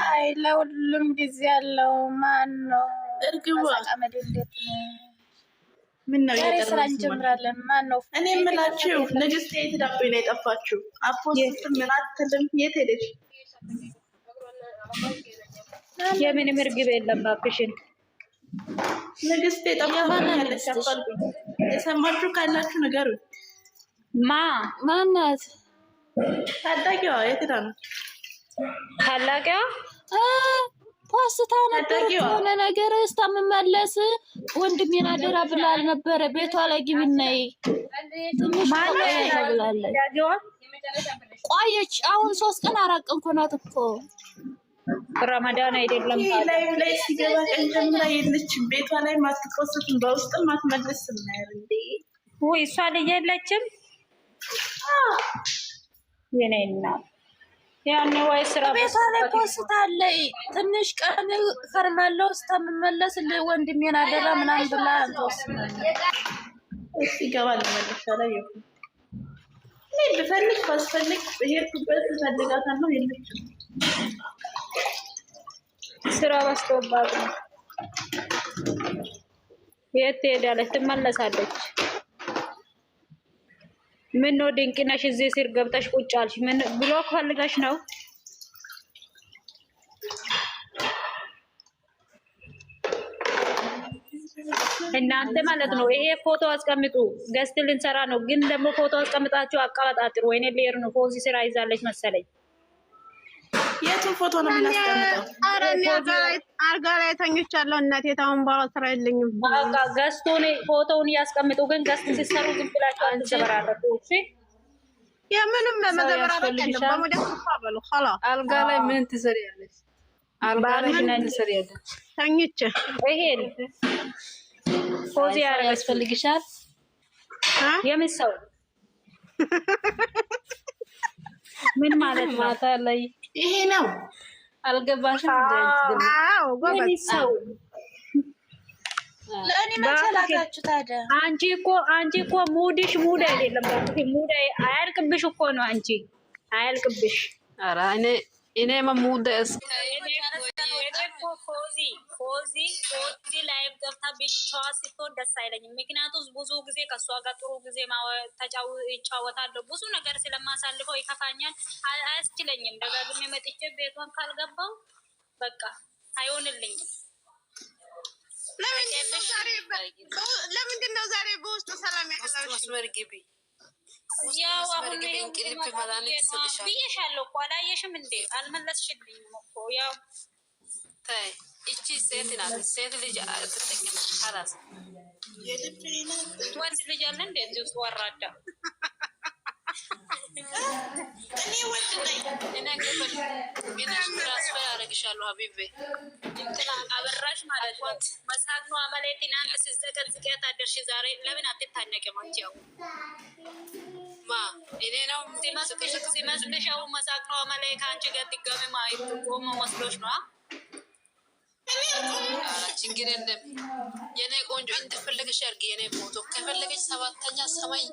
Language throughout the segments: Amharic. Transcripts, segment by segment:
አይ ለሁሉም ጊዜ ያለው ማን ነው? እርግቧ እንዴት ነው? ምን ነው ስራ እንጀምራለን። ማን ነው? እኔ የምላችሁ ንግስት የት ዳቦ ነው የጠፋችሁ? አፖስት ምን አትልም? የት ሄደሽ? የምን እርግብ የለም እባክሽን። ንግስት የጠፋችኛለች አፋልጉኝ። የሰማችሁ ካላችሁ ንገሩኝ። ማናት? ታዳጊዋ የት ሄዳ ነው? ታላቂዋ ፖስታ ነበር የሆነ ነገር እስከምመለስ ወንድሜን አደራ ብላል ነበረ። ቤቷ ላይ ግቢናይ ትንሽ ብላለች። ቆየች። አሁን 3 ቀን 4 ቀን ኮናት እኮ ረመዳን አይደለም ላይ ሲገባ ቀን ጀምራ የለችም። ቤቷ ላይ ማትቆስም በውስጥም ማትመለስም ነው እንዴ? ወይ እሷ ልጅ የለችም። የኔና ያኔ ወይ ስራ ቤቷ ላይ ፖስታ አለ። ትንሽ ቀን ፈርማለሁ እስከምመለስ ወንድሜን አደራ ምናምን ብላ ተወስናለች። እሺ ይገባል ማለት ላይ ይሁን። እኔ ብፈልግ ባስፈልግ በሄድኩበት ተፈልጋታለሁ። የለችም ስራ በዝቶባት ነው። የት ሄዳለች? ትመለሳለች። ምን ነው ድንቅነሽ እዚህ ስር ገብተሽ ቁጭ አልሽ? ምን ብሎክ ፈልገሽ ነው? እናንተ ማለት ነው። ይሄ ፎቶ አስቀምጡ። ገስት ልንሰራ ነው፣ ግን ደግሞ ፎቶ አስቀምጣችሁ አቀባጣጥሩ። ወይኔ ሌር ነው ፎዚ ስራ ይዛለች መሰለኝ። የቱን ፎቶ ነው የምናስቀምጠው? ኧረ እኔ አልጋ ላይ ተኝቻለሁ እናቴ። ታውን ባላ ስራ የለኝም። በቃ ገስቱን ፎቶውን ያስቀምጡ፣ ግን ገስት ሲሰሩ ዝም ብላችሁ አትዘበራረቁ። እሺ የምንም መዘበራረቅ የለም። በሞዴል ተፋበሉ ኸላ አልጋ ላይ ምን ትሰሪያለሽ? አልጋ ላይ ምን ትሰሪያለሽ? ተኝቼ ይሄን ፎዚ ያስፈልግሻል። የምን ሰው ምን ማለት ማታ ላይ ይሄ ነው? አልገባሽም? አዎ የምን ሰው ለእኔ መሰላታችሁ ታዲያ? አንቺ እኮ ሙድሽ ሙድ አይደለም። ሙድ አያልቅብሽ እኮ ነው። አንቺ አያልቅብሽ። ኧረ እኔ ሙድ ፎዚ ላይቭ ገብታ ብቻዋ ስትሆን ደስ አይለኝም። ምክንያቱም ብዙ ጊዜ ከእሷ ጋር ጥሩ ጊዜ ይጫወታለሁ። ብዙ ነገር ስለማሳልፈው ይከፋኛል፣ አያስችለኝም። ደጋግሜ መጥቼ ቤቷን ካልገባው በቃ አይሆንልኝም። ለምንድን ነው ዛሬ በውስጥ ሰላም ያለው? መስመር ግቢ። ያው አሁን ብዬሻለሁ እኮ አላየሽም እንዴ? አልመለስሽልኝም እኮ ያው ተይ። እቺ ሴት ናት። ሴት ልጅ አትጠቅም። خلاص ወንድ ልጅ አለ እንዴ እዚህ ውስጥ ወራዳ? እኔ ወንድ ነኝ። እኔ ግን ትራንስፈር አደርግሻለሁ ሀቢቤ። እንትና አበራሽ ማለት ነው። መሳቅ ነው አመሌ። ትናንት ስትዘቀዝቂያት አደርሽ። ዛሬ ለምን አትታነቂም አንቺ? ያው እኔ ነው ሲመስልሽ አሁን መሳቅ ነው አመሌ። ከአንቺ ጋር ድጋሚ ማየት ቆሞ መስሎሽ ነው? ችግር የለም የኔ ቆንጆ፣ እንደፈለገሽ አድርጊ። የኔ ፎቶ ከፈለገች 7ኛ ሰማይ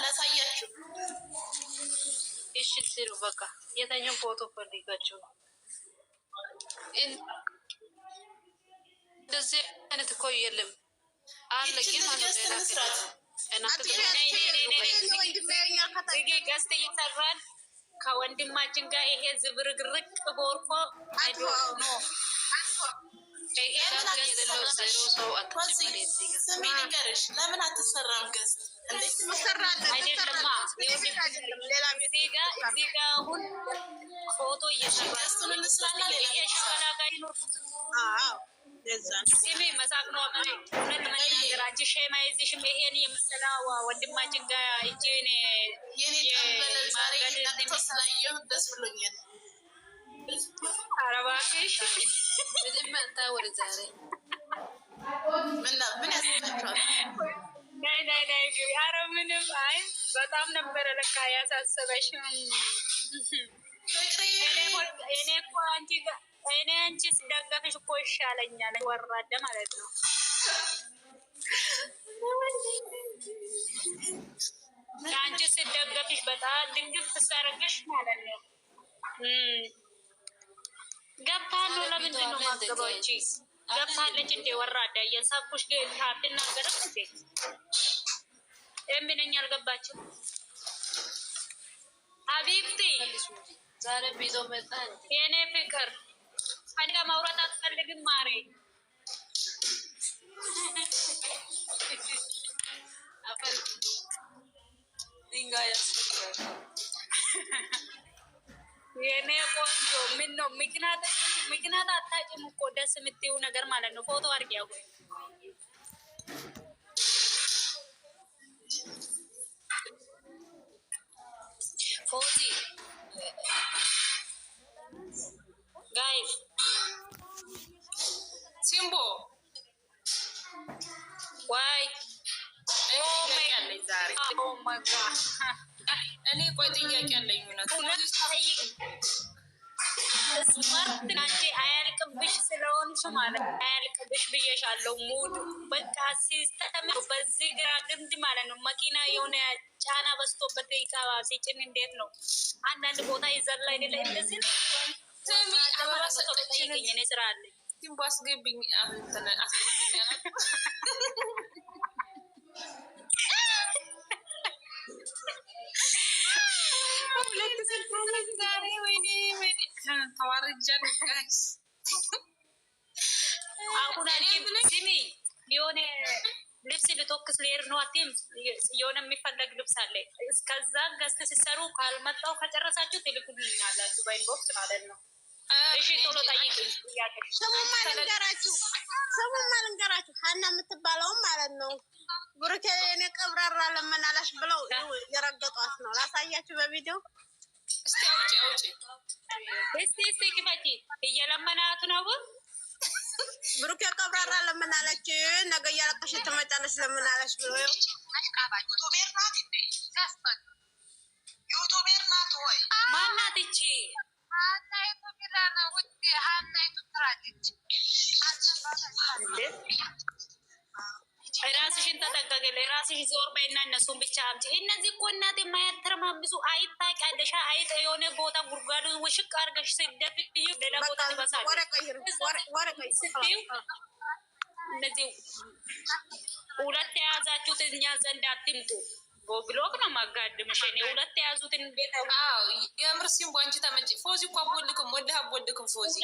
ላሳያችሁ። እሺ ስሩ በቃ። የተኛው ፎቶ ፈልጋችሁ እንደዚህ አይነት እኮ የለም አለ። ግን ገስት እየሰራን ከወንድማችን ጋር ይሄ ዝብርግርቅ ቦርቆ ነው። ለምን አትሰራም? ገዝት አሁን ፎቶ እየሰራ ሲሚ መሳቅ ነው። እውነት ለመናገር አንቺ ሼማ ይዝሽም ይሄን የመሰለ ወንድማችን ጋር እጄን ስላየሁ ደስ ብሎኛል። ኧረ እባክሽ መታ ወደ ዛሬ ምን ያስችላል? ናይ ግቢ። ኧረ ምንም አይ በጣም ነበረ ለካ ያሳሰበሽ። እኔ እኮ አንቺ ስደገፍሽ እኮ ይሻለኛል። ወራደ ማለት ነው። አንቺ ስደገፍሽ በጣም ድንግል ትሰርግሽ ማለት ነው። ገብታለሁ። ለምንድን ነው ማገባው? እቺ ገብታለች እንዴ? ወራዳ እየሳብኩሽ ጌታ አትናገርም እንዴ? እምነኛ አልገባችም። ሀቢብቲ ዛሬ ቢዞ መጣ። የኔ ፍቅር አንጋ ማውራት አትፈልግም ማሬ? አፈር ድንጋይ ያስፈልጋል። የኔ ቆንጆ ምን ነው ምክንያት አታጭም እኮ ደስ የምትይው ነገር ማለት ነው። ፎቶ አድርጊያው ፎዚ ጋይስ ሲምቦ ዋይ እኔ ቆይ ጥያቄ አለኝ። ስማርት ናንቺ አያልቅብሽ ስለሆንሽ ማለት አያልቅብሽ ብዬሻለሁ። ሙድ በቃ ሲስተም በዚህ ግራ ግንድ ማለት ነው። መኪና የሆነ ጫና በዝቶበት ሲጭን እንዴት ነው አንዳንድ ቦታ ይዘላ አይደለ? እንደዚህ ስሚ አበባ ሰጠችኝ። እኔ ስራ አለኝ። ሲምቦ አስገብኝ አሁን ስሚ የሆነ ልብስ ልቶክስ ሌር ነው። አትይም የሆነ የሚፈለግ ልብስ አለ። እስከዛ ገዝተ ሲሰሩ ካልመጣው ከጨረሳችሁ ትልኩልኛላችሁ በኢንቦክስ ማለት ነው። እሺ ቶሎ ጠይቁኝ። ስሙማ ልንገራችሁ ሀና የምትባለውም ማለት ነው ብሩኬ የኔ ቀብራራ ለመናላሽ ብለው የረገጧት ነው። ላሳያችሁ በቪዲዮ እስቲ አውጪ እስቲ ክፈቺ። እየለመናት ነው ብሩኬ ቀብራራ ለመናለች ነገ እያለቀሽ ትመጫለሽ ለመናለሽ ብሎ ዩቱቤር ናት ወይ ማናት እቺ? ሀናይቱ ቢላ ነው ውጭ ሀናይቱ ትራለች። ራስሽን ተጠቀቂ። ራስሽ ዞር በይና እነሱን ብቻ አምጪ። እነዚህ እኮ እናት የማያተረማምሱ አይጥ ታውቂያለሽ? አይጥ የሆነ ቦታ ጉድጓዱ ውሽቅ አድርገሽ ስደፍዩ ሌላ ቦታ ትበሳለሽ። እነዚህ ሁለት የያዛችሁት እኛ ዘንድ አትምጡ። ብሎክ ነው ማጋድምሽ። እኔ ሁለት የያዙትን ቤት የምር ሲምቦ አንቺ ተመጪ። ፎዚ እኮ አቦልክም ወደ አቦልክም ፎዚ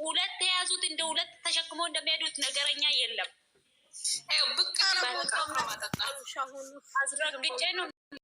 ሁለት የያዙት እንደ ሁለት ተሸክሞ እንደሚሄዱት ነገረኛ የለም። ብቅ አስረግጬ ነው